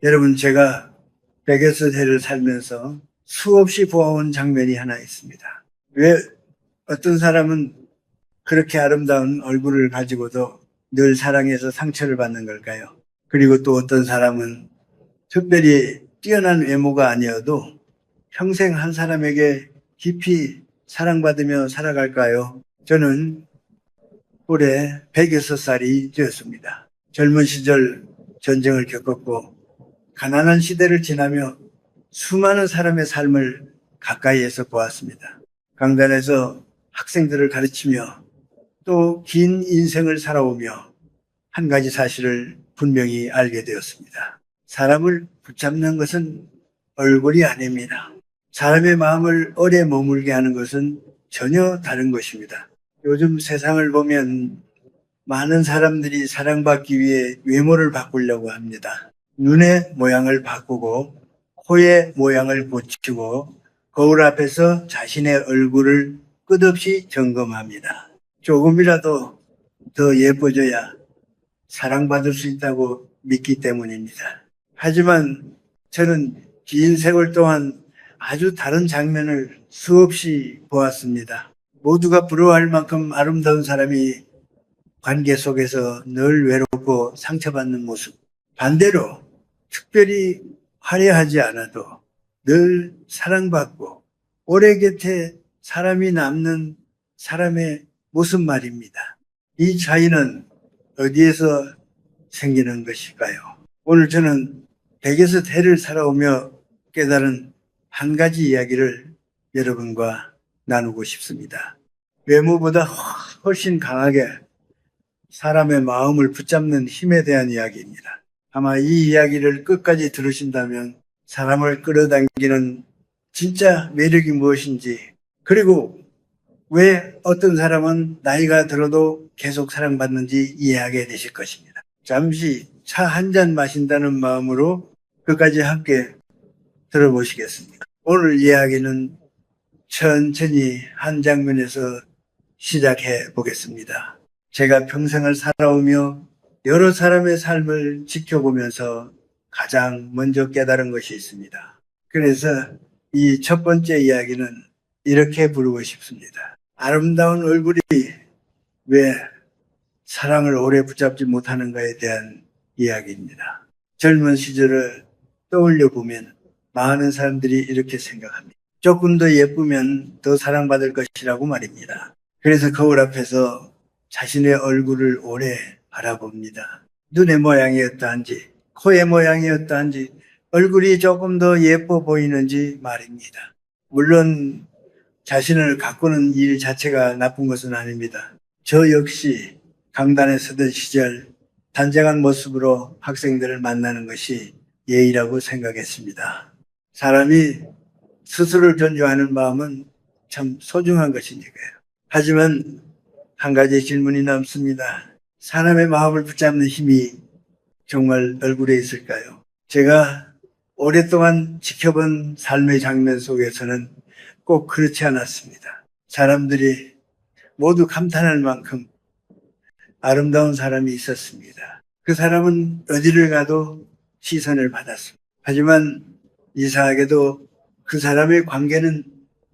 여러분, 제가 백여섯 해를 살면서 수없이 보아온 장면이 하나 있습니다. 왜 어떤 사람은 그렇게 아름다운 얼굴을 가지고도 늘 사랑해서 상처를 받는 걸까요? 그리고 또 어떤 사람은 특별히 뛰어난 외모가 아니어도 평생 한 사람에게 깊이 사랑받으며 살아갈까요? 저는 올해 106살이 되었습니다. 젊은 시절 전쟁을 겪었고 가난한 시대를 지나며 수많은 사람의 삶을 가까이에서 보았습니다. 강단에서 학생들을 가르치며 또 긴 인생을 살아오며 한 가지 사실을 분명히 알게 되었습니다. 사람을 붙잡는 것은 얼굴이 아닙니다. 사람의 마음을 오래 머물게 하는 것은 전혀 다른 것입니다. 요즘 세상을 보면 많은 사람들이 사랑받기 위해 외모를 바꾸려고 합니다. 눈의 모양을 바꾸고 코의 모양을 고치고 거울 앞에서 자신의 얼굴을 끝없이 점검합니다. 조금이라도 더 예뻐져야 사랑받을 수 있다고 믿기 때문입니다. 하지만 저는 긴 세월 동안 아주 다른 장면을 수없이 보았습니다. 모두가 부러워할 만큼 아름다운 사람이 관계 속에서 늘 외롭고 상처받는 모습. 반대로 특별히 화려하지 않아도 늘 사랑받고 오래 곁에 사람이 남는 사람의 모습 말입니다. 이 차이는 어디에서 생기는 것일까요? 오늘 저는 백여섯 해를 살아오며 깨달은 한 가지 이야기를 여러분과 나누고 싶습니다. 외모보다 훨씬 강하게 사람의 마음을 붙잡는 힘에 대한 이야기입니다. 아마 이 이야기를 끝까지 들으신다면 사람을 끌어당기는 진짜 매력이 무엇인지, 그리고 왜 어떤 사람은 나이가 들어도 계속 사랑받는지 이해하게 되실 것입니다. 잠시 차 한 잔 마신다는 마음으로 끝까지 함께 들어보시겠습니다. 오늘 이야기는 천천히 한 장면에서 시작해 보겠습니다. 제가 평생을 살아오며 여러 사람의 삶을 지켜보면서 가장 먼저 깨달은 것이 있습니다. 그래서 이 첫 번째 이야기는 이렇게 부르고 싶습니다. 아름다운 얼굴이 왜 사랑을 오래 붙잡지 못하는가에 대한 이야기입니다. 젊은 시절을 떠올려 보면 많은 사람들이 이렇게 생각합니다. 조금 더 예쁘면 더 사랑받을 것이라고 말입니다. 그래서 거울 앞에서 자신의 얼굴을 오래 바라봅니다. 눈의 모양이 어떠한지, 코의 모양이 어떠한지, 얼굴이 조금 더 예뻐 보이는지 말입니다. 물론 자신을 가꾸는 일 자체가 나쁜 것은 아닙니다. 저 역시 강단에 서던 시절 단정한 모습으로 학생들을 만나는 것이 예의라고 생각했습니다. 사람이 스스로를 존중하는 마음은 참 소중한 것이니까요. 하지만 한 가지 질문이 남습니다. 사람의 마음을 붙잡는 힘이 정말 얼굴에 있을까요? 제가 오랫동안 지켜본 삶의 장면 속에서는 꼭 그렇지 않았습니다. 사람들이 모두 감탄할 만큼 아름다운 사람이 있었습니다. 그 사람은 어디를 가도 시선을 받았습니다. 하지만 이상하게도 그 사람의 관계는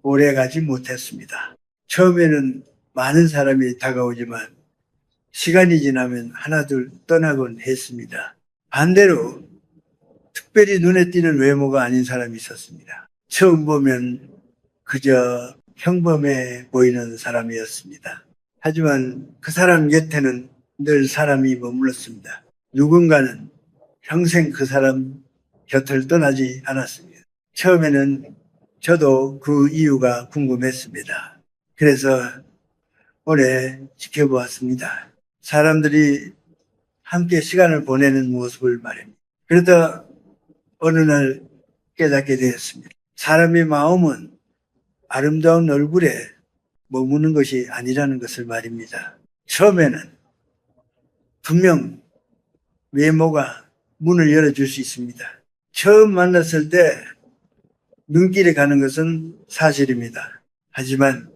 오래 가지 못했습니다. 처음에는 많은 사람이 다가오지만 시간이 지나면 하나둘 떠나곤 했습니다. 반대로 특별히 눈에 띄는 외모가 아닌 사람이 있었습니다. 처음 보면 그저 평범해 보이는 사람이었습니다. 하지만 그 사람 곁에는 늘 사람이 머물렀습니다. 누군가는 평생 그 사람 곁을 떠나지 않았습니다. 처음에는 저도 그 이유가 궁금했습니다. 그래서 오래 지켜보았습니다. 사람들이 함께 시간을 보내는 모습을 말입니다. 그러다 어느 날 깨닫게 되었습니다. 사람의 마음은 아름다운 얼굴에 머무는 것이 아니라는 것을 말입니다. 처음에는 분명 외모가 문을 열어줄 수 있습니다. 처음 만났을 때 눈길이 가는 것은 사실입니다. 하지만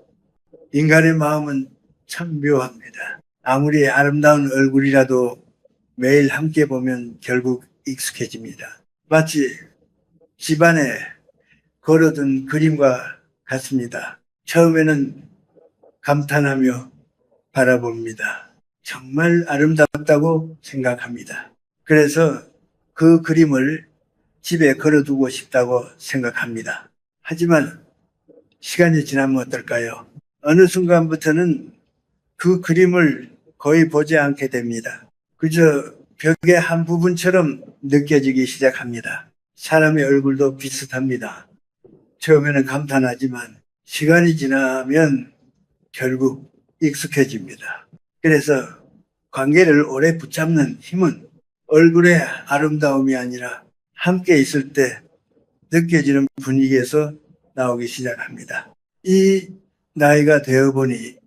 인간의 마음은 참 묘합니다. 아무리 아름다운 얼굴이라도 매일 함께 보면 결국 익숙해집니다. 마치 집안에 걸어둔 그림과 같습니다. 처음에는 감탄하며 바라봅니다. 정말 아름답다고 생각합니다. 그래서 그 그림을 집에 걸어두고 싶다고 생각합니다. 하지만 시간이 지나면 어떨까요? 어느 순간부터는 그 그림을 거의 보지 않게 됩니다. 그저 벽의 한 부분처럼 느껴지기 시작합니다. 사람의 얼굴도 비슷합니다. 처음에는 감탄하지만 시간이 지나면 결국 익숙해집니다. 그래서 관계를 오래 붙잡는 힘은 얼굴의 아름다움이 아니라 함께 있을 때 느껴지는 분위기에서 나오기 시작합니다. 이 나이가 되어보니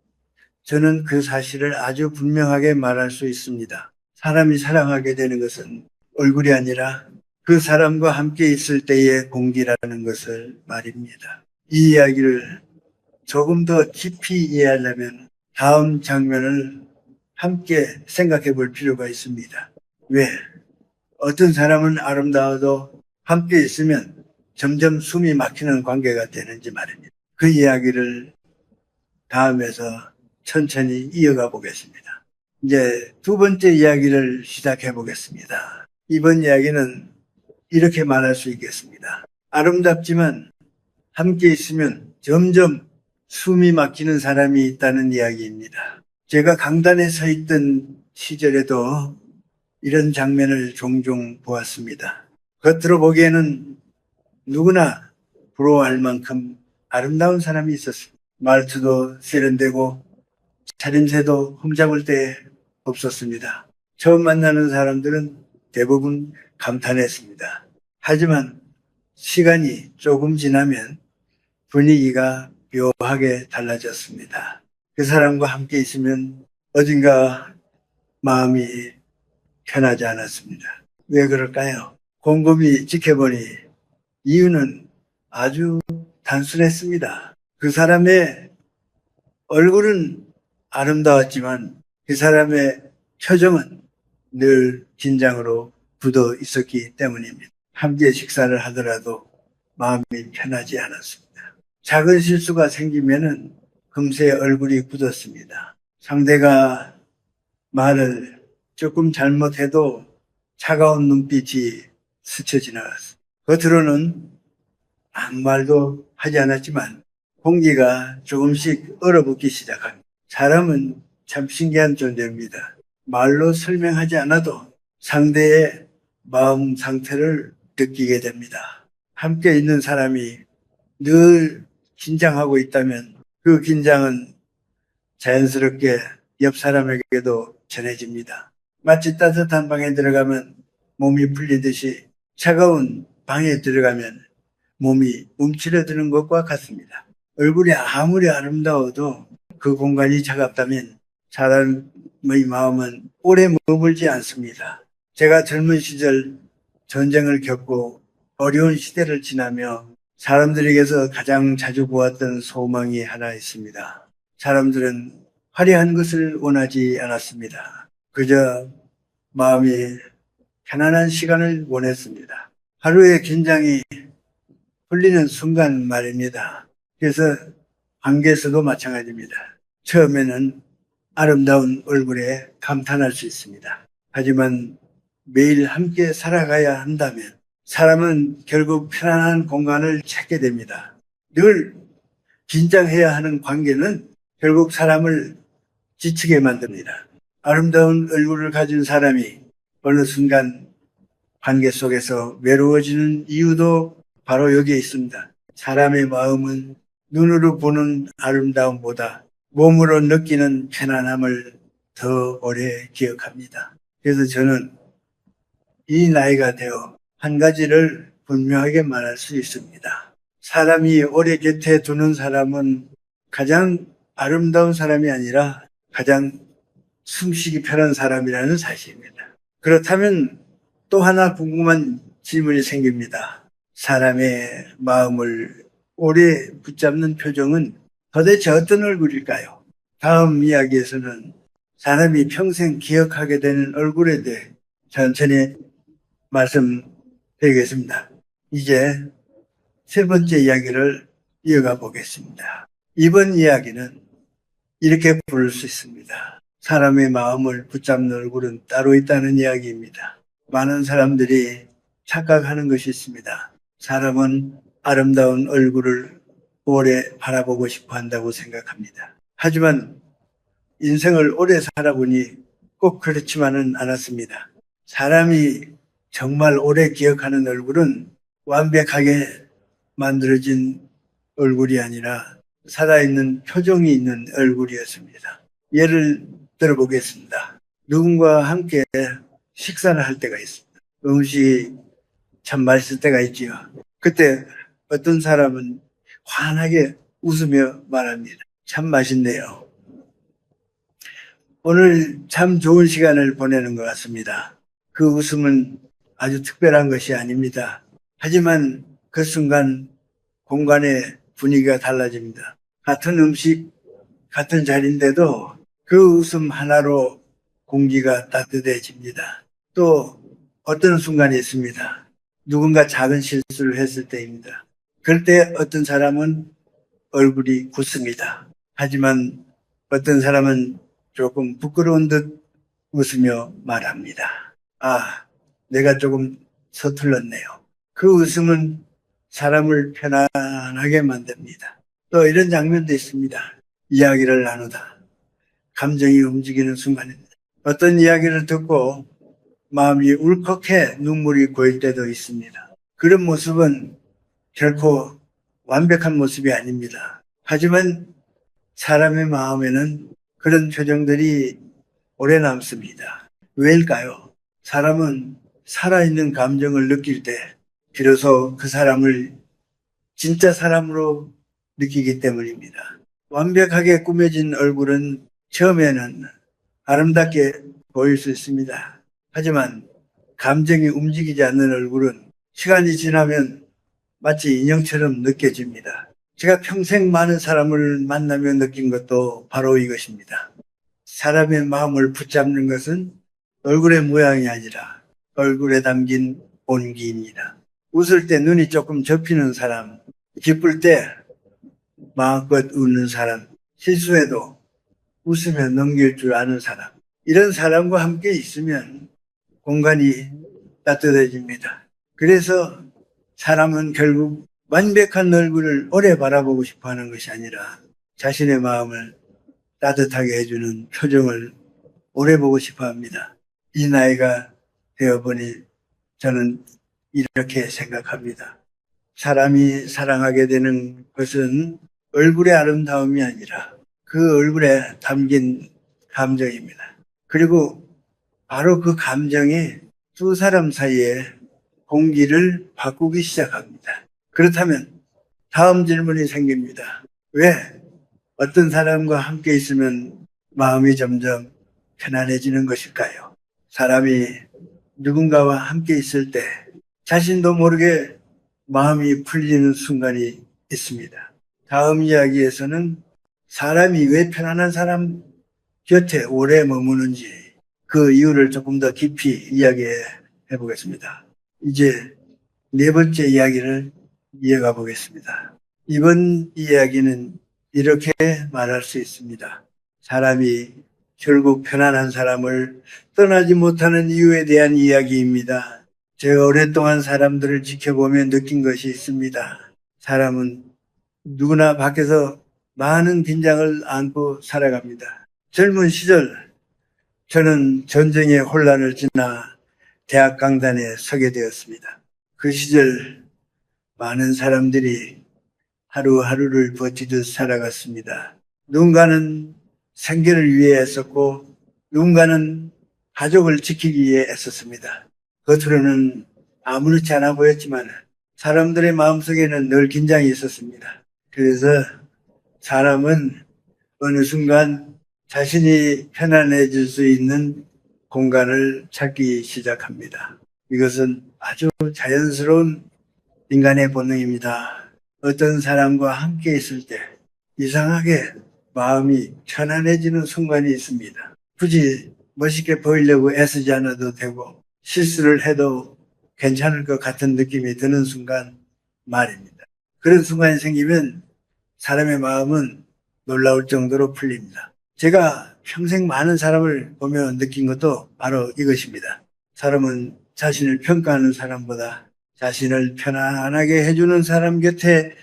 저는 그 사실을 아주 분명하게 말할 수 있습니다. 사람이 사랑하게 되는 것은 얼굴이 아니라 그 사람과 함께 있을 때의 공기라는 것을 말입니다. 이 이야기를 조금 더 깊이 이해하려면 다음 장면을 함께 생각해 볼 필요가 있습니다. 왜? 어떤 사람은 아름다워도 함께 있으면 점점 숨이 막히는 관계가 되는지 말입니다. 그 이야기를 다음에서 천천히 이어가 보겠습니다. 이제 두 번째 이야기를 시작해 보겠습니다. 이번 이야기는 이렇게 말할 수 있겠습니다. 아름답지만 함께 있으면 점점 숨이 막히는 사람이 있다는 이야기입니다. 제가 강단에 서 있던 시절에도 이런 장면을 종종 보았습니다. 겉으로 보기에는 누구나 부러워할 만큼 아름다운 사람이 있었습니다. 말투도 세련되고 차림새도 흠잡을 데 없었습니다. 처음 만나는 사람들은 대부분 감탄했습니다. 하지만 시간이 조금 지나면 분위기가 묘하게 달라졌습니다. 그 사람과 함께 있으면 어딘가 마음이 편하지 않았습니다. 왜 그럴까요? 곰곰이 지켜보니 이유는 아주 단순했습니다. 그 사람의 얼굴은 아름다웠지만 그 사람의 표정은 늘 긴장으로 굳어 있었기 때문입니다. 함께 식사를 하더라도 마음이 편하지 않았습니다. 작은 실수가 생기면은 금세 얼굴이 굳었습니다. 상대가 말을 조금 잘못해도 차가운 눈빛이 스쳐 지나갔습니다. 겉으로는 아무 말도 하지 않았지만 공기가 조금씩 얼어붙기 시작합니다. 사람은 참 신기한 존재입니다. 말로 설명하지 않아도 상대의 마음 상태를 느끼게 됩니다. 함께 있는 사람이 늘 긴장하고 있다면 그 긴장은 자연스럽게 옆 사람에게도 전해집니다. 마치 따뜻한 방에 들어가면 몸이 풀리듯이 차가운 방에 들어가면 몸이 움츠러드는 것과 같습니다. 얼굴이 아무리 아름다워도 그 공간이 차갑다면 사람의 마음은 오래 머물지 않습니다. 제가 젊은 시절 전쟁을 겪고 어려운 시대를 지나며 사람들에게서 가장 자주 보았던 소망이 하나 있습니다. 사람들은 화려한 것을 원하지 않았습니다. 그저 마음이 편안한 시간을 원했습니다. 하루의 긴장이 풀리는 순간 말입니다. 그래서 관계에서도 마찬가지입니다. 처음에는 아름다운 얼굴에 감탄할 수 있습니다. 하지만 매일 함께 살아가야 한다면 사람은 결국 편안한 공간을 찾게 됩니다. 늘 긴장해야 하는 관계는 결국 사람을 지치게 만듭니다. 아름다운 얼굴을 가진 사람이 어느 순간 관계 속에서 외로워지는 이유도 바로 여기에 있습니다. 사람의 마음은 눈으로 보는 아름다움보다 몸으로 느끼는 편안함을 더 오래 기억합니다. 그래서 저는 이 나이가 되어 한 가지를 분명하게 말할 수 있습니다. 사람이 오래 곁에 두는 사람은 가장 아름다운 사람이 아니라 가장 숨쉬기 편한 사람이라는 사실입니다. 그렇다면 또 하나 궁금한 질문이 생깁니다. 사람의 마음을 오래 붙잡는 표정은 도대체 어떤 얼굴일까요? 다음 이야기에서는 사람이 평생 기억하게 되는 얼굴에 대해 천천히 말씀드리도록 되겠습니다. 이제 세 번째 이야기를 이어가 보겠습니다. 이번 이야기는 이렇게 부를 수 있습니다. 사람의 마음을 붙잡는 얼굴은 따로 있다는 이야기입니다. 많은 사람들이 착각하는 것이 있습니다. 사람은 아름다운 얼굴을 오래 바라보고 싶어 한다고 생각합니다. 하지만 인생을 오래 살아보니 꼭 그렇지만은 않았습니다. 사람이 정말 오래 기억하는 얼굴은 완벽하게 만들어진 얼굴이 아니라 살아있는 표정이 있는 얼굴이었습니다. 예를 들어보겠습니다. 누군가와 함께 식사를 할 때가 있습니다. 음식이 참 맛있을 때가 있지요. 그때 어떤 사람은 환하게 웃으며 말합니다. 참 맛있네요. 오늘 참 좋은 시간을 보내는 것 같습니다. 그 웃음은 아주 특별한 것이 아닙니다. 하지만 그 순간 공간의 분위기가 달라집니다. 같은 음식, 같은 자리인데도 그 웃음 하나로 공기가 따뜻해집니다. 또 어떤 순간이 있습니다. 누군가 작은 실수를 했을 때입니다. 그럴 때 어떤 사람은 얼굴이 굳습니다. 하지만 어떤 사람은 조금 부끄러운 듯 웃으며 말합니다. 아, 내가 조금 서툴렀네요. 그 웃음은 사람을 편안하게 만듭니다. 또 이런 장면도 있습니다. 이야기를 나누다 감정이 움직이는 순간입니다. 어떤 이야기를 듣고 마음이 울컥해 눈물이 고일 때도 있습니다. 그런 모습은 결코 완벽한 모습이 아닙니다. 하지만 사람의 마음에는 그런 표정들이 오래 남습니다. 왜일까요? 사람은 살아있는 감정을 느낄 때 비로소 그 사람을 진짜 사람으로 느끼기 때문입니다. 완벽하게 꾸며진 얼굴은 처음에는 아름답게 보일 수 있습니다. 하지만 감정이 움직이지 않는 얼굴은 시간이 지나면 마치 인형처럼 느껴집니다. 제가 평생 많은 사람을 만나며 느낀 것도 바로 이것입니다. 사람의 마음을 붙잡는 것은 얼굴의 모양이 아니라 얼굴에 담긴 온기입니다. 웃을 때 눈이 조금 접히는 사람, 기쁠 때 마음껏 웃는 사람, 실수해도 웃으며 넘길 줄 아는 사람, 이런 사람과 함께 있으면 공간이 따뜻해집니다. 그래서 사람은 결국 완벽한 얼굴을 오래 바라보고 싶어 하는 것이 아니라 자신의 마음을 따뜻하게 해주는 표정을 오래 보고 싶어 합니다. 이 나이가 되어보니 저는 이렇게 생각합니다. 사람이 사랑하게 되는 것은 얼굴의 아름다움이 아니라 그 얼굴에 담긴 감정입니다. 그리고 바로 그 감정이 두 사람 사이에 공기를 바꾸기 시작합니다. 그렇다면 다음 질문이 생깁니다. 왜 어떤 사람과 함께 있으면 마음이 점점 편안해지는 것일까요? 사람이 누군가와 함께 있을 때 자신도 모르게 마음이 풀리는 순간이 있습니다. 다음 이야기에서는 사람이 왜 편안한 사람 곁에 오래 머무는지 그 이유를 조금 더 깊이 이야기해 보겠습니다. 이제 네 번째 이야기를 이어가 보겠습니다. 이번 이야기는 이렇게 말할 수 있습니다. 사람이 결국 편안한 사람을 떠나지 못하는 이유에 대한 이야기입니다. 제가 오랫동안 사람들을 지켜보며 느낀 것이 있습니다. 사람은 누구나 밖에서 많은 긴장을 안고 살아갑니다. 젊은 시절 저는 전쟁의 혼란을 지나 대학 강단에 서게 되었습니다. 그 시절 많은 사람들이 하루하루를 버티듯 살아갔습니다. 누군가는 생계를 위해 애썼고 누군가는 가족을 지키기 위해 애썼습니다. 겉으로는 아무렇지 않아 보였지만 사람들의 마음속에는 늘 긴장이 있었습니다. 그래서 사람은 어느 순간 자신이 편안해질 수 있는 공간을 찾기 시작합니다. 이것은 아주 자연스러운 인간의 본능입니다. 어떤 사람과 함께 있을 때 이상하게 마음이 편안해지는 순간이 있습니다. 굳이 멋있게 보이려고 애쓰지 않아도 되고 실수를 해도 괜찮을 것 같은 느낌이 드는 순간 말입니다. 그런 순간이 생기면 사람의 마음은 놀라울 정도로 풀립니다. 제가 평생 많은 사람을 보며 느낀 것도 바로 이것입니다. 사람은 자신을 평가하는 사람보다 자신을 편안하게 해주는 사람 곁에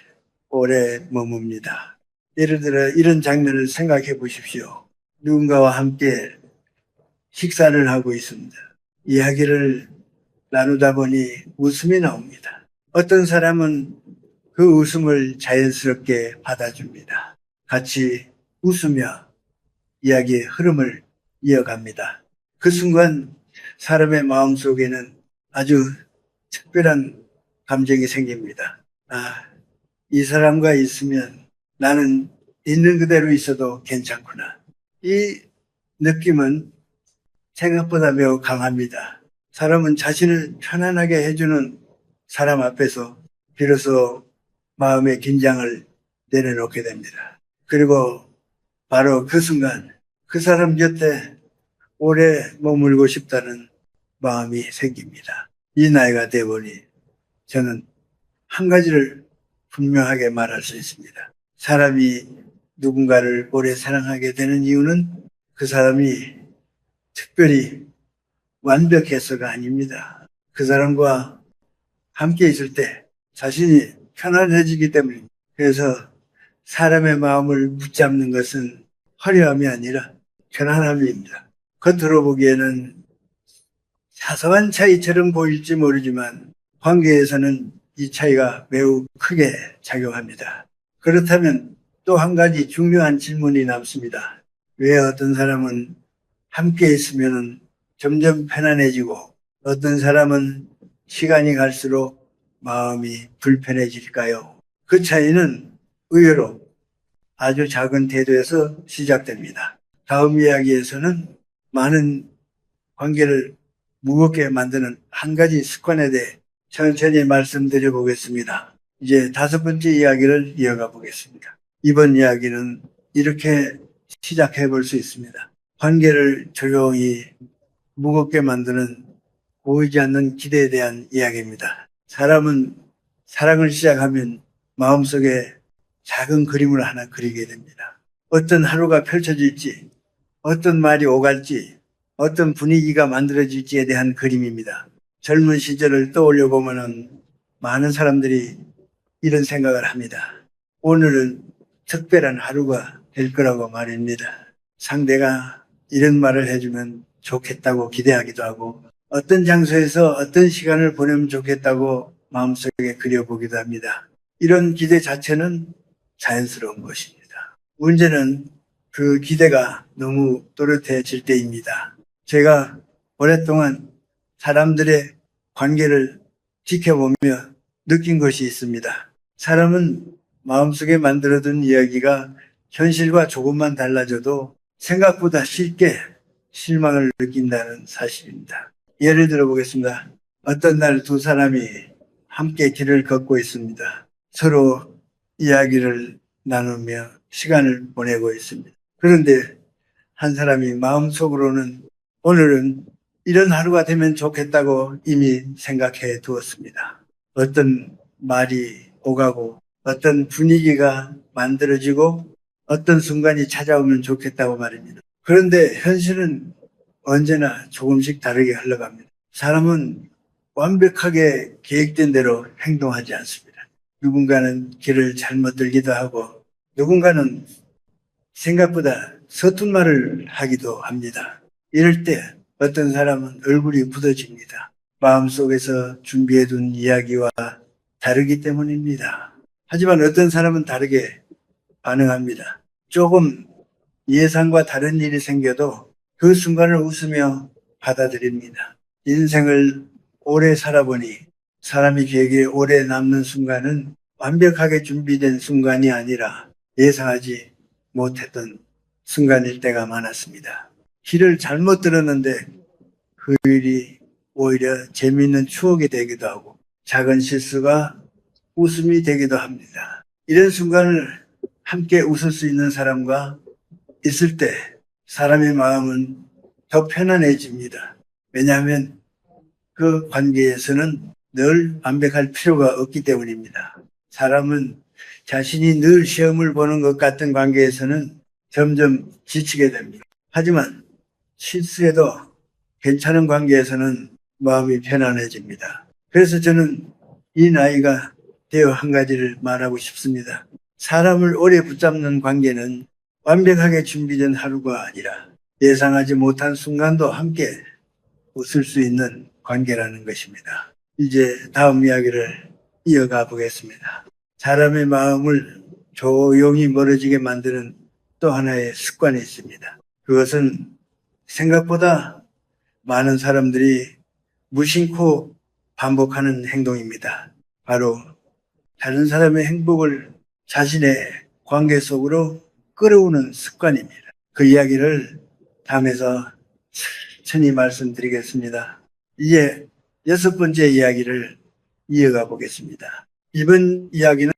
오래 머뭅니다. 예를 들어 이런 장면을 생각해 보십시오. 누군가와 함께 식사를 하고 있습니다. 이야기를 나누다 보니 웃음이 나옵니다. 어떤 사람은 그 웃음을 자연스럽게 받아줍니다. 같이 웃으며 이야기의 흐름을 이어갑니다. 그 순간 사람의 마음 속에는 아주 특별한 감정이 생깁니다. 아, 이 사람과 있으면 나는 있는 그대로 있어도 괜찮구나. 이 느낌은 생각보다 매우 강합니다. 사람은 자신을 편안하게 해주는 사람 앞에서 비로소 마음의 긴장을 내려놓게 됩니다. 그리고 바로 그 순간 그 사람 곁에 오래 머물고 싶다는 마음이 생깁니다. 이 나이가 되보니 저는 한 가지를 분명하게 말할 수 있습니다. 사람이 누군가를 오래 사랑하게 되는 이유는 그 사람이 특별히 완벽해서가 아닙니다. 그 사람과 함께 있을 때 자신이 편안해지기 때문입니다. 그래서 사람의 마음을 붙잡는 것은 화려함이 아니라 편안함입니다. 겉으로 보기에는 사소한 차이처럼 보일지 모르지만 관계에서는 이 차이가 매우 크게 작용합니다. 그렇다면 또 한 가지 중요한 질문이 남습니다. 왜 어떤 사람은 함께 있으면 점점 편안해지고 어떤 사람은 시간이 갈수록 마음이 불편해질까요? 그 차이는 의외로 아주 작은 태도에서 시작됩니다. 다음 이야기에서는 많은 관계를 무겁게 만드는 한 가지 습관에 대해 천천히 말씀드려 보겠습니다. 이제 다섯 번째 이야기를 이어가 보겠습니다. 이번 이야기는 이렇게 시작해 볼 수 있습니다. 관계를 조용히 무겁게 만드는 보이지 않는 기대에 대한 이야기입니다. 사람은 사랑을 시작하면 마음속에 작은 그림을 하나 그리게 됩니다. 어떤 하루가 펼쳐질지, 어떤 말이 오갈지, 어떤 분위기가 만들어질지에 대한 그림입니다. 젊은 시절을 떠올려 보면은 많은 사람들이 이런 생각을 합니다. 오늘은 특별한 하루가 될 거라고 말입니다. 상대가 이런 말을 해주면 좋겠다고 기대하기도 하고 어떤 장소에서 어떤 시간을 보내면 좋겠다고 마음속에 그려보기도 합니다. 이런 기대 자체는 자연스러운 것입니다. 문제는 그 기대가 너무 또렷해질 때입니다. 제가 오랫동안 사람들의 관계를 지켜보며 느낀 것이 있습니다. 사람은 마음속에 만들어둔 이야기가 현실과 조금만 달라져도 생각보다 쉽게 실망을 느낀다는 사실입니다. 예를 들어 보겠습니다. 어떤 날 두 사람이 함께 길을 걷고 있습니다. 서로 이야기를 나누며 시간을 보내고 있습니다. 그런데 한 사람이 마음속으로는 오늘은 이런 하루가 되면 좋겠다고 이미 생각해 두었습니다. 어떤 말이 오가고 어떤 분위기가 만들어지고 어떤 순간이 찾아오면 좋겠다고 말입니다. 그런데 현실은 언제나 조금씩 다르게 흘러갑니다. 사람은 완벽하게 계획된 대로 행동하지 않습니다. 누군가는 길을 잘못 들기도 하고 누군가는 생각보다 서툰 말을 하기도 합니다. 이럴 때 어떤 사람은 얼굴이 굳어집니다. 마음속에서 준비해둔 이야기와 다르기 때문입니다. 하지만 어떤 사람은 다르게 반응합니다. 조금 예상과 다른 일이 생겨도 그 순간을 웃으며 받아들입니다. 인생을 오래 살아보니 사람이 기억에 오래 남는 순간은 완벽하게 준비된 순간이 아니라 예상하지 못했던 순간일 때가 많았습니다. 길을 잘못 들었는데 그 일이 오히려 재미있는 추억이 되기도 하고 작은 실수가 웃음이 되기도 합니다. 이런 순간을 함께 웃을 수 있는 사람과 있을 때 사람의 마음은 더 편안해집니다. 왜냐하면 그 관계에서는 늘 완벽할 필요가 없기 때문입니다. 사람은 자신이 늘 시험을 보는 것 같은 관계에서는 점점 지치게 됩니다. 하지만 실수해도 괜찮은 관계에서는 마음이 편안해집니다. 그래서 저는 이 나이가 되어 한 가지를 말하고 싶습니다. 사람을 오래 붙잡는 관계는 완벽하게 준비된 하루가 아니라 예상하지 못한 순간도 함께 웃을 수 있는 관계라는 것입니다. 이제 다음 이야기를 이어가 보겠습니다. 사람의 마음을 조용히 멀어지게 만드는 또 하나의 습관이 있습니다. 그것은 생각보다 많은 사람들이 무심코 반복하는 행동입니다. 바로 다른 사람의 행복을 자신의 관계 속으로 끌어오는 습관입니다. 그 이야기를 다음에서 천천히 말씀드리겠습니다. 이제 6번째 이야기를 이어가 보겠습니다. 이번 이야기는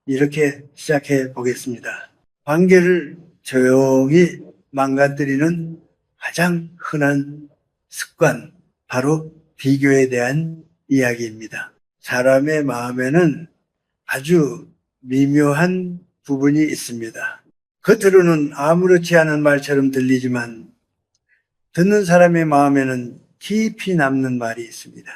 이렇게 시작해 보겠습니다. 관계를 조용히 망가뜨리는 가장 흔한 습관, 바로 비교에 대한 이야기입니다. 사람의 마음에는 아주 미묘한 부분이 있습니다. 겉으로는 아무렇지 않은 말처럼 들리지만 듣는 사람의 마음에는 깊이 남는 말이 있습니다.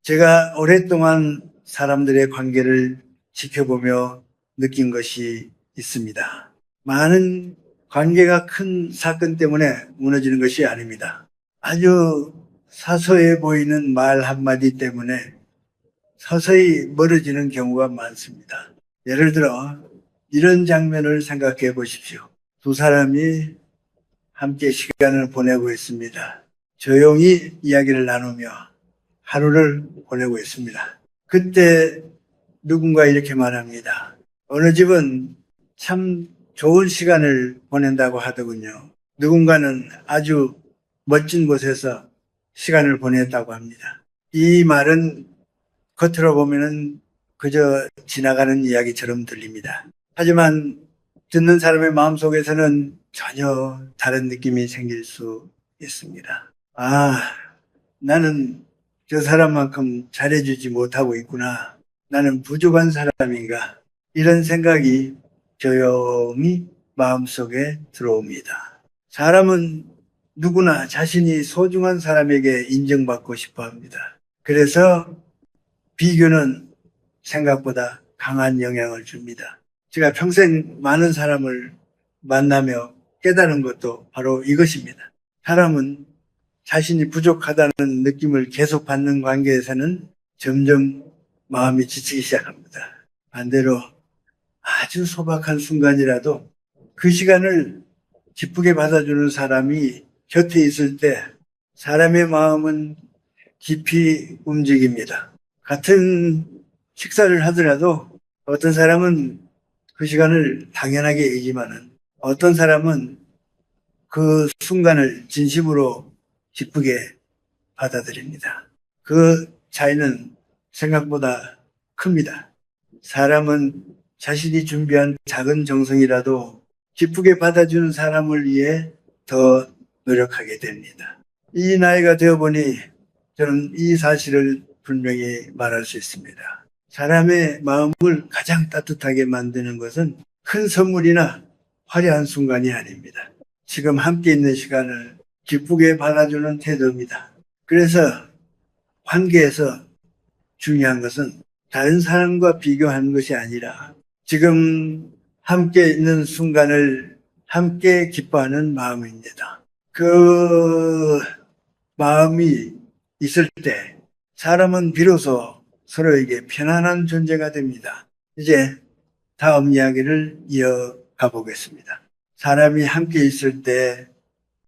제가 오랫동안 사람들의 관계를 지켜보며 느낀 것이 있습니다. 많은 관계가 큰 사건 때문에 무너지는 것이 아닙니다. 아주 사소해 보이는 말 한마디 때문에 서서히 멀어지는 경우가 많습니다. 예를 들어 이런 장면을 생각해 보십시오. 두 사람이 함께 시간을 보내고 있습니다. 조용히 이야기를 나누며 하루를 보내고 있습니다. 그때 누군가 이렇게 말합니다. 어느 집은 참 좋은 시간을 보낸다고 하더군요. 누군가는 아주 멋진 곳에서 시간을 보냈다고 합니다. 이 말은 겉으로 보면은 그저 지나가는 이야기처럼 들립니다. 하지만 듣는 사람의 마음속에서는 전혀 다른 느낌이 생길 수 있습니다. 아, 나는 저 사람만큼 잘해주지 못하고 있구나. 나는 부족한 사람인가. 이런 생각이 조용히 마음속에 들어옵니다. 사람은 누구나 자신이 소중한 사람에게 인정받고 싶어 합니다. 그래서 비교는 생각보다 강한 영향을 줍니다. 제가 평생 많은 사람을 만나며 깨달은 것도 바로 이것입니다. 사람은 자신이 부족하다는 느낌을 계속 받는 관계에서는 점점 마음이 지치기 시작합니다. 반대로 아주 소박한 순간이라도 그 시간을 기쁘게 받아주는 사람이 곁에 있을 때 사람의 마음은 깊이 움직입니다. 같은 식사를 하더라도 어떤 사람은 그 시간을 당연하게 여기지만은 어떤 사람은 그 순간을 진심으로 기쁘게 받아들입니다. 그 차이는 생각보다 큽니다. 사람은 자신이 준비한 작은 정성이라도 기쁘게 받아주는 사람을 위해 더 노력하게 됩니다. 이 나이가 되어보니 저는 이 사실을 분명히 말할 수 있습니다. 사람의 마음을 가장 따뜻하게 만드는 것은 큰 선물이나 화려한 순간이 아닙니다. 지금 함께 있는 시간을 기쁘게 받아주는 태도입니다. 그래서 관계에서 중요한 것은 다른 사람과 비교하는 것이 아니라 지금 함께 있는 순간을 함께 기뻐하는 마음입니다. 그 마음이 있을 때 사람은 비로소 서로에게 편안한 존재가 됩니다. 이제 다음 이야기를 이어가 보겠습니다. 사람이 함께 있을 때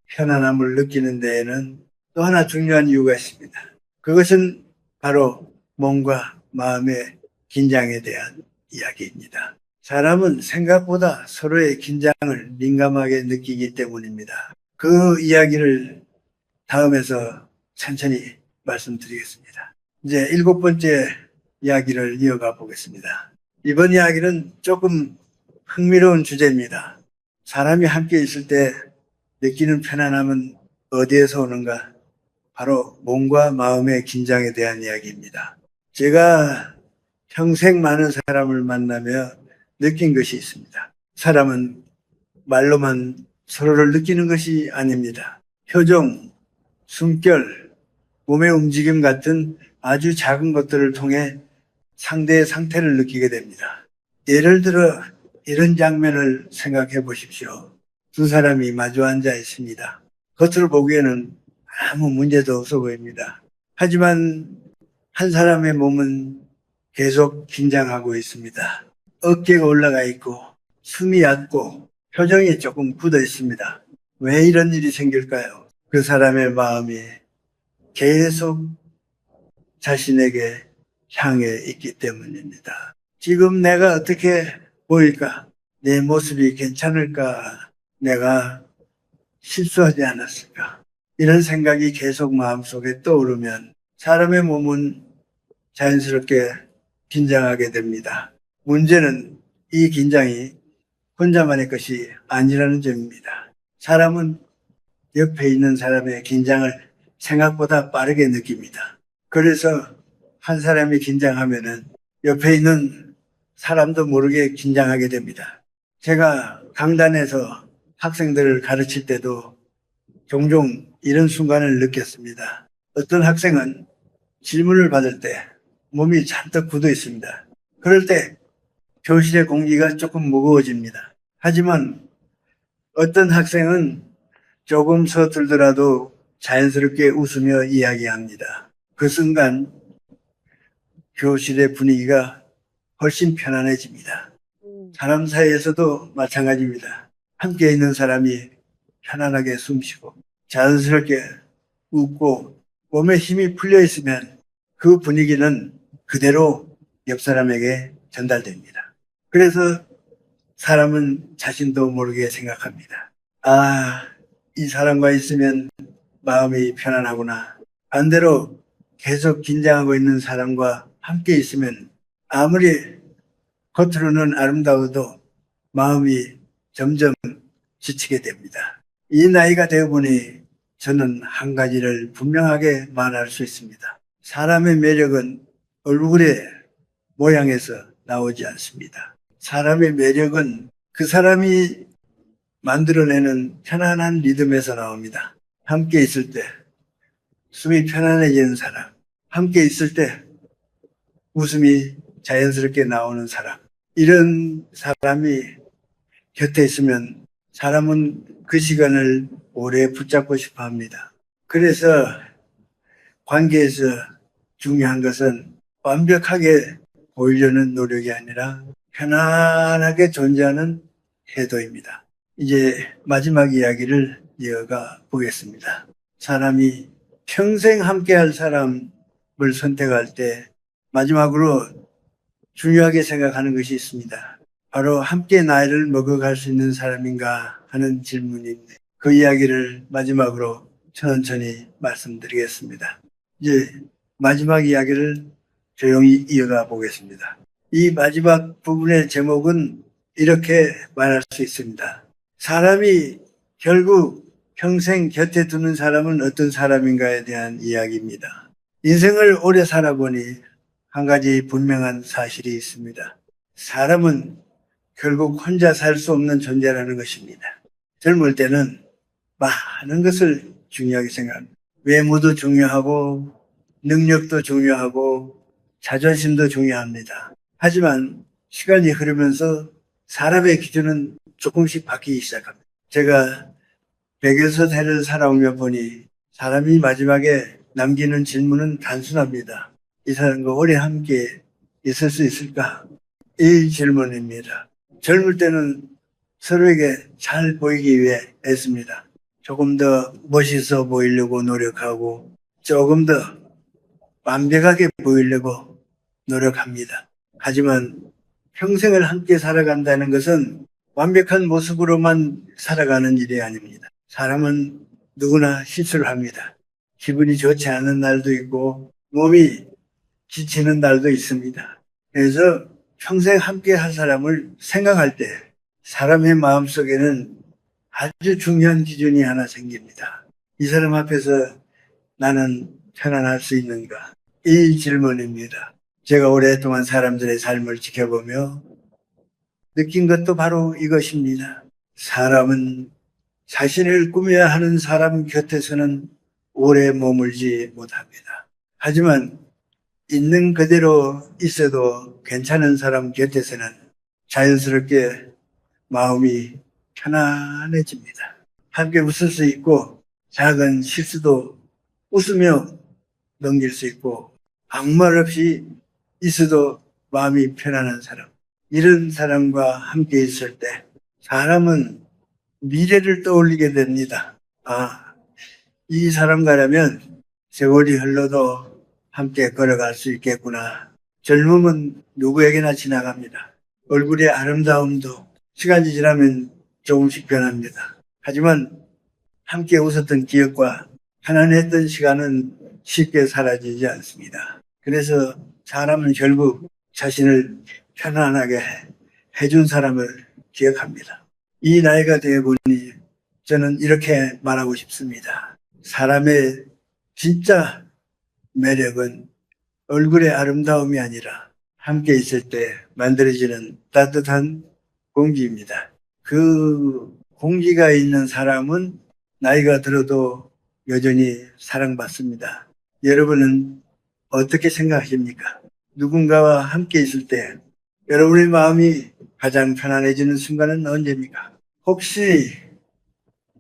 편안함을 느끼는 데에는 또 하나 중요한 이유가 있습니다. 그것은 바로 몸과 마음의 긴장에 대한 이야기입니다. 사람은 생각보다 서로의 긴장을 민감하게 느끼기 때문입니다. 그 이야기를 다음에서 천천히 말씀드리겠습니다. 이제 7번째 이야기를 이어가 보겠습니다. 이번 이야기는 조금 흥미로운 주제입니다. 사람이 함께 있을 때 느끼는 편안함은 어디에서 오는가? 바로 몸과 마음의 긴장에 대한 이야기입니다. 제가 평생 많은 사람을 만나며 느낀 것이 있습니다. 사람은 말로만 서로를 느끼는 것이 아닙니다. 표정, 숨결, 몸의 움직임 같은 아주 작은 것들을 통해 상대의 상태를 느끼게 됩니다. 예를 들어 이런 장면을 생각해 보십시오. 두 사람이 마주 앉아 있습니다. 겉으로 보기에는 아무 문제도 없어 보입니다. 하지만 한 사람의 몸은 계속 긴장하고 있습니다. 어깨가 올라가 있고 숨이 얕고 표정이 조금 굳어 있습니다. 왜 이런 일이 생길까요? 그 사람의 마음이 계속 자신에게 향해 있기 때문입니다. 지금 내가 어떻게 보일까? 내 모습이 괜찮을까? 내가 실수하지 않았을까? 이런 생각이 계속 마음속에 떠오르면 사람의 몸은 자연스럽게 긴장하게 됩니다. 문제는 이 긴장이 혼자만의 것이 아니라는 점입니다. 사람은 옆에 있는 사람의 긴장을 생각보다 빠르게 느낍니다. 그래서 한 사람이 긴장하면은 옆에 있는 사람도 모르게 긴장하게 됩니다. 제가 강단에서 학생들을 가르칠 때도 종종 이런 순간을 느꼈습니다. 어떤 학생은 질문을 받을 때 몸이 잔뜩 굳어 있습니다. 그럴 때 교실의 공기가 조금 무거워집니다. 하지만 어떤 학생은 조금 서툴더라도 자연스럽게 웃으며 이야기합니다. 그 순간 교실의 분위기가 훨씬 편안해집니다. 사람 사이에서도 마찬가지입니다. 함께 있는 사람이 편안하게 숨쉬고 자연스럽게 웃고 몸에 힘이 풀려 있으면 그 분위기는 그대로 옆 사람에게 전달됩니다. 그래서 사람은 자신도 모르게 생각합니다. 아, 이 사람과 있으면 마음이 편안하구나. 반대로 계속 긴장하고 있는 사람과 함께 있으면 아무리 겉으로는 아름다워도 마음이 점점 지치게 됩니다. 이 나이가 되어 보니 저는 한 가지를 분명하게 말할 수 있습니다. 사람의 매력은 얼굴의 모양에서 나오지 않습니다. 사람의 매력은 그 사람이 만들어내는 편안한 리듬에서 나옵니다. 함께 있을 때 숨이 편안해지는 사람, 함께 있을 때 웃음이 자연스럽게 나오는 사람, 이런 사람이 곁에 있으면 사람은 그 시간을 오래 붙잡고 싶어 합니다. 그래서 관계에서 중요한 것은 완벽하게 보이려는 노력이 아니라 편안하게 존재하는 태도입니다. 이제 마지막 이야기를 이어가 보겠습니다. 사람이 평생 함께할 사람을 선택할 때 마지막으로 중요하게 생각하는 것이 있습니다. 바로 함께 나이를 먹어갈 수 있는 사람인가 하는 질문인데 그 이야기를 마지막으로 천천히 말씀드리겠습니다. 이제 마지막 이야기를 조용히 이어가 보겠습니다. 이 마지막 부분의 제목은 이렇게 말할 수 있습니다. 사람이 결국 평생 곁에 두는 사람은 어떤 사람인가에 대한 이야기입니다. 인생을 오래 살아보니 한 가지 분명한 사실이 있습니다. 사람은 결국 혼자 살 수 없는 존재라는 것입니다. 젊을 때는 많은 것을 중요하게 생각합니다. 외모도 중요하고 능력도 중요하고 자존심도 중요합니다. 하지만 시간이 흐르면서 사람의 기준은 조금씩 바뀌기 시작합니다. 제가 100여섯 해를 살아오며 보니 사람이 마지막에 남기는 질문은 단순합니다. 이 사람과 오래 함께 있을 수 있을까? 이 질문입니다. 젊을 때는 서로에게 잘 보이기 위해 애씁니다. 조금 더 멋있어 보이려고 노력하고 조금 더 완벽하게 보이려고 노력합니다. 하지만 평생을 함께 살아간다는 것은 완벽한 모습으로만 살아가는 일이 아닙니다. 사람은 누구나 실수를 합니다. 기분이 좋지 않은 날도 있고 몸이 지치는 날도 있습니다. 그래서 평생 함께 할 사람을 생각할 때 사람의 마음속에는 아주 중요한 기준이 하나 생깁니다. 이 사람 앞에서 나는 편안할 수 있는가? 이 질문입니다. 제가 오랫동안 사람들의 삶을 지켜보며 느낀 것도 바로 이것입니다. 사람은 자신을 꾸며야 하는 사람 곁에서는 오래 머물지 못합니다. 하지만 있는 그대로 있어도 괜찮은 사람 곁에서는 자연스럽게 마음이 편안해집니다. 함께 웃을 수 있고 작은 실수도 웃으며 넘길 수 있고 아무 말 없이 있어도 마음이 편안한 사람. 이런 사람과 함께 있을 때 사람은 미래를 떠올리게 됩니다. 아, 이 사람과라면 세월이 흘러도 함께 걸어갈 수 있겠구나. 젊음은 누구에게나 지나갑니다. 얼굴의 아름다움도 시간이 지나면 조금씩 변합니다. 하지만 함께 웃었던 기억과 편안했던 시간은 쉽게 사라지지 않습니다. 그래서 사람은 결국 자신을 편안하게 해준 사람을 기억합니다. 이 나이가 되어보니 저는 이렇게 말하고 싶습니다. 사람의 진짜 매력은 얼굴의 아름다움이 아니라 함께 있을 때 만들어지는 따뜻한 공기입니다. 그 공기가 있는 사람은 나이가 들어도 여전히 사랑받습니다. 여러분은 어떻게 생각하십니까? 누군가와 함께 있을 때 여러분의 마음이 가장 편안해지는 순간은 언제입니까? 혹시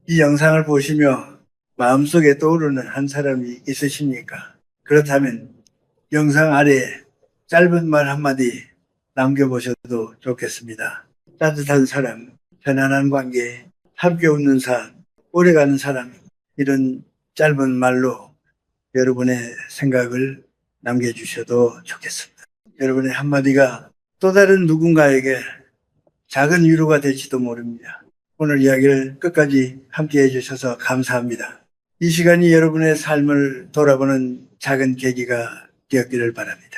이 영상을 보시며 마음속에 떠오르는 한 사람이 있으십니까? 그렇다면 영상 아래에 짧은 말 한마디 남겨보셔도 좋겠습니다. 따뜻한 사람, 편안한 관계, 함께 웃는 삶, 오래가는 사람, 이런 짧은 말로 여러분의 생각을 남겨주셔도 좋겠습니다. 여러분의 한마디가 또 다른 누군가에게 작은 위로가 될지도 모릅니다. 오늘 이야기를 끝까지 함께 해주셔서 감사합니다. 이 시간이 여러분의 삶을 돌아보는 작은 계기가 되었기를 바랍니다.